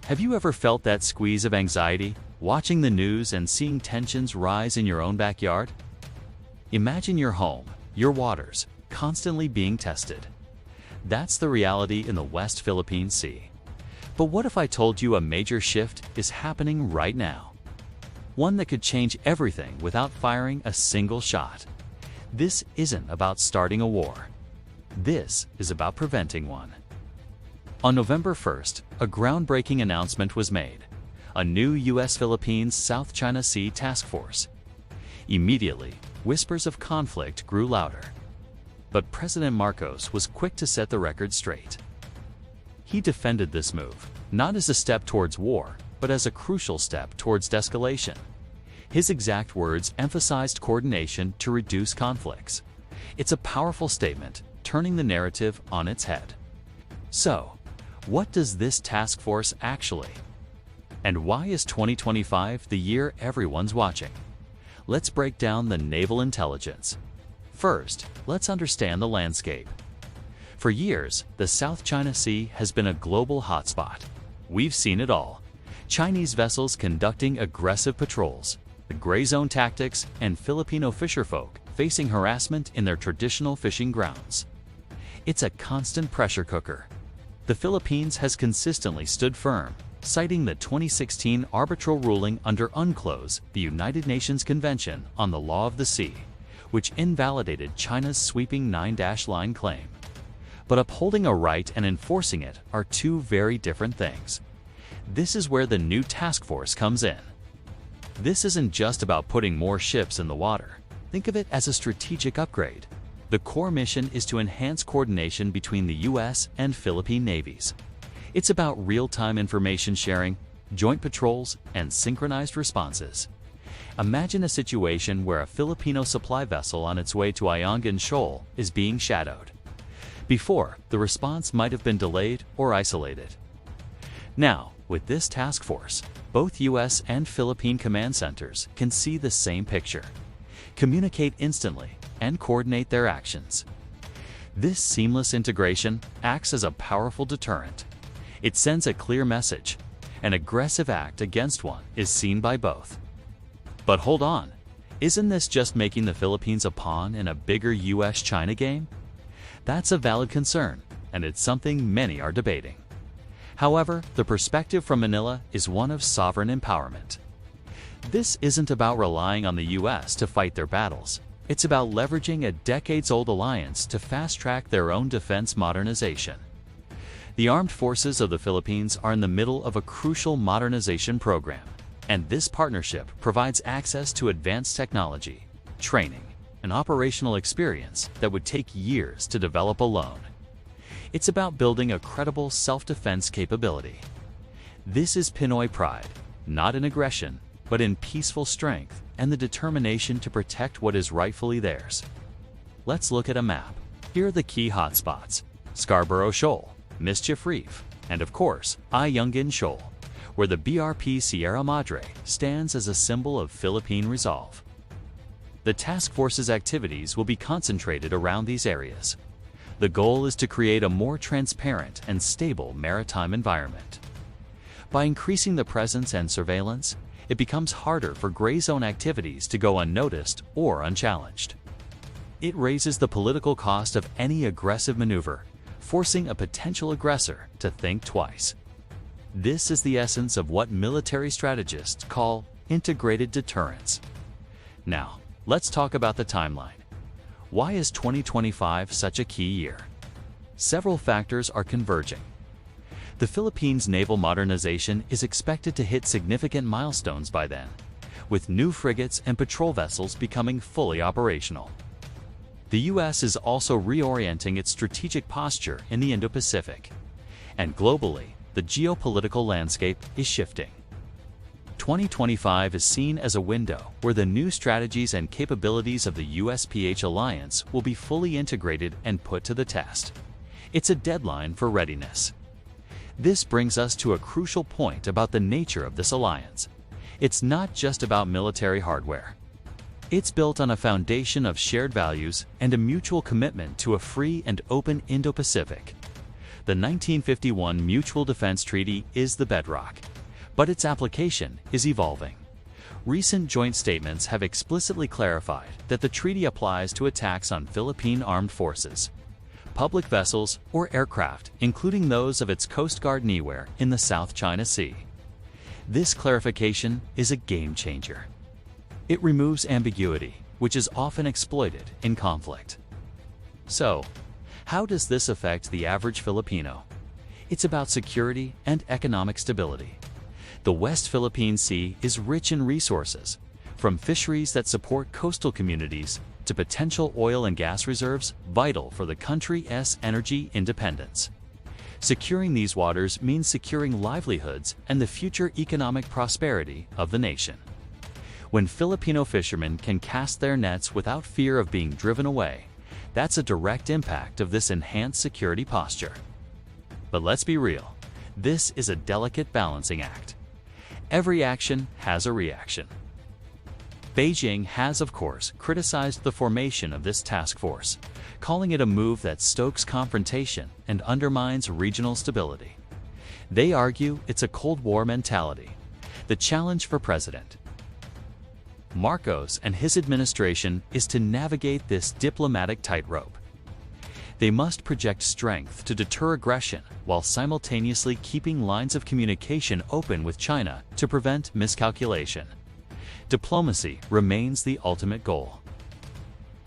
Have you ever felt that squeeze of anxiety, watching the news and seeing tensions rise in your own backyard? Imagine your home, your waters, constantly being tested. That's the reality in the West Philippine Sea. But what if I told you a major shift is happening right now? One that could change everything without firing a single shot. This isn't about starting a war. This is about preventing one. On November 1st, a groundbreaking announcement was made: a new U.S.-Philippines South China Sea Task Force. Immediately, whispers of conflict grew louder. But President Marcos was quick to set the record straight. He defended this move, not as a step towards war, but as a crucial step towards de-escalation. His exact words emphasized coordination to reduce conflicts. It's a powerful statement, turning the narrative on its head. So, what does this task force actually? And why is 2025 the year everyone's watching? Let's break down the naval intelligence. First, let's understand the landscape. For years, the South China Sea has been a global hotspot. We've seen it all: Chinese vessels conducting aggressive patrols, the gray zone tactics, and Filipino fisherfolk facing harassment in their traditional fishing grounds. It's a constant pressure cooker. The Philippines has consistently stood firm, citing the 2016 arbitral ruling under UNCLOS, the United Nations Convention on the Law of the Sea, which invalidated China's sweeping 9-line claim. But upholding a right and enforcing it are two very different things. This is where the new task force comes in. This isn't just about putting more ships in the water. Think of it as a strategic upgrade. The core mission is to enhance coordination between the U.S. and Philippine navies. It's about real-time information sharing, joint patrols, and synchronized responses. Imagine a situation where a Filipino supply vessel on its way to Ayungin Shoal is being shadowed. Before, the response might have been delayed or isolated. Now, with this task force, both U.S. and Philippine command centers can see the same picture, communicate instantly, and coordinate their actions. This seamless integration acts as a powerful deterrent. It sends a clear message: an aggressive act against one is seen by both. But hold on, isn't this just making the Philippines a pawn in a bigger US-China game? That's a valid concern, and it's something many are debating. However, the perspective from Manila is one of sovereign empowerment. This isn't about relying on the US to fight their battles. It's about leveraging a decades-old alliance to fast-track their own defense modernization. The armed forces of the Philippines are in the middle of a crucial modernization program, and this partnership provides access to advanced technology, training, and operational experience that would take years to develop alone. It's about building a credible self-defense capability. This is Pinoy pride, not in aggression, but in peaceful strength and the determination to protect what is rightfully theirs. Let's look at a map. Here are the key hotspots: Scarborough Shoal, Mischief Reef, and of course, Ayungin Shoal, where the BRP Sierra Madre stands as a symbol of Philippine resolve. The task force's activities will be concentrated around these areas. The goal is to create a more transparent and stable maritime environment. By increasing the presence and surveillance, it becomes harder for gray zone activities to go unnoticed or unchallenged. It raises the political cost of any aggressive maneuver, forcing a potential aggressor to think twice. This is the essence of what military strategists call integrated deterrence. Now, let's talk about the timeline. Why is 2025 such a key year? Several factors are converging. The Philippines' naval modernization is expected to hit significant milestones by then, with new frigates and patrol vessels becoming fully operational. The U.S. is also reorienting its strategic posture in the Indo-Pacific, and globally, the geopolitical landscape is shifting. 2025 is seen as a window where the new strategies and capabilities of the USPH alliance will be fully integrated and put to the test. It's a deadline for readiness. This brings us to a crucial point about the nature of this alliance. It's not just about military hardware. It's built on a foundation of shared values and a mutual commitment to a free and open Indo-Pacific. The 1951 Mutual Defense Treaty is the bedrock, but its application is evolving. Recent joint statements have explicitly clarified that the treaty applies to attacks on Philippine armed forces, public vessels, or aircraft, including those of its Coast Guard anywhere in the South China Sea. This clarification is a game changer. It removes ambiguity, which is often exploited in conflict. So, how does this affect the average Filipino? It's about security and economic stability. The West Philippine Sea is rich in resources, from fisheries that support coastal communities to potential oil and gas reserves vital for the country's energy independence. Securing these waters means securing livelihoods and the future economic prosperity of the nation. When Filipino fishermen can cast their nets without fear of being driven away, that's a direct impact of this enhanced security posture. But let's be real, this is a delicate balancing act. Every action has a reaction. Beijing has, of course, criticized the formation of this task force, calling it a move that stokes confrontation and undermines regional stability. They argue it's a Cold War mentality. The challenge for President Marcos and his administration is to navigate this diplomatic tightrope. They must project strength to deter aggression while simultaneously keeping lines of communication open with China to prevent miscalculation. Diplomacy remains the ultimate goal.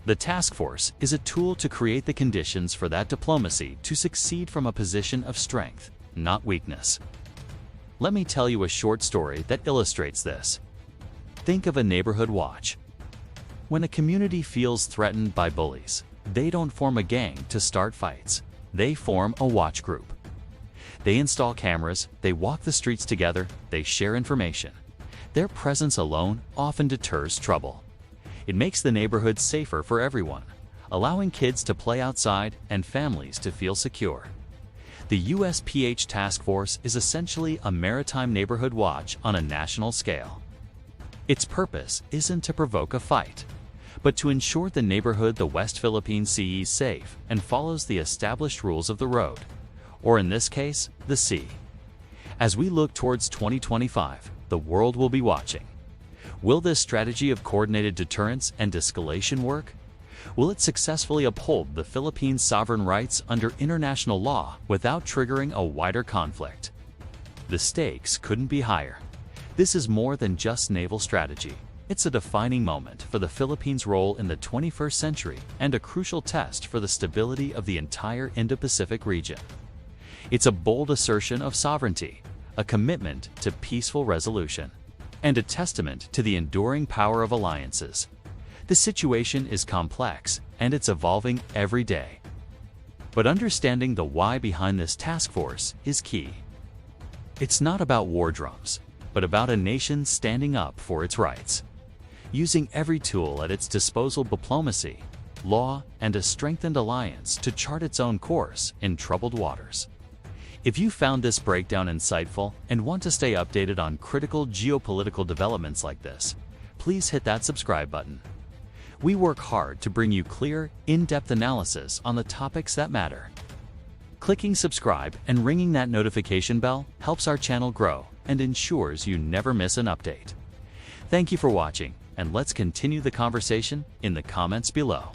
The task force is a tool to create the conditions for that diplomacy to succeed from a position of strength, not weakness. Let me tell you a short story that illustrates this. Think of a neighborhood watch. When a community feels threatened by bullies, they don't form a gang to start fights. They form a watch group. They install cameras, they walk the streets together, they share information. Their presence alone often deters trouble. It makes the neighborhood safer for everyone, allowing kids to play outside and families to feel secure. The USPH Task Force is essentially a maritime neighborhood watch on a national scale. Its purpose isn't to provoke a fight, but to ensure the neighborhood the West Philippine Sea is safe and follows the established rules of the road, or in this case, the sea. As we look towards 2025, the world will be watching. Will this strategy of coordinated deterrence and escalation work? Will it successfully uphold the Philippines' sovereign rights under international law without triggering a wider conflict? The stakes couldn't be higher. This is more than just naval strategy. It's a defining moment for the Philippines' role in the 21st century and a crucial test for the stability of the entire Indo-Pacific region. It's a bold assertion of sovereignty, a commitment to peaceful resolution, and a testament to the enduring power of alliances. The situation is complex, and it's evolving every day. But understanding the why behind this task force is key. It's not about war drums, but about a nation standing up for its rights, using every tool at its disposal: diplomacy, law, and a strengthened alliance to chart its own course in troubled waters. If you found this breakdown insightful and want to stay updated on critical geopolitical developments like this, please hit that subscribe button. We work hard to bring you clear, in-depth analysis on the topics that matter. Clicking subscribe and ringing that notification bell helps our channel grow and ensures you never miss an update. Thank you for watching, and let's continue the conversation in the comments below.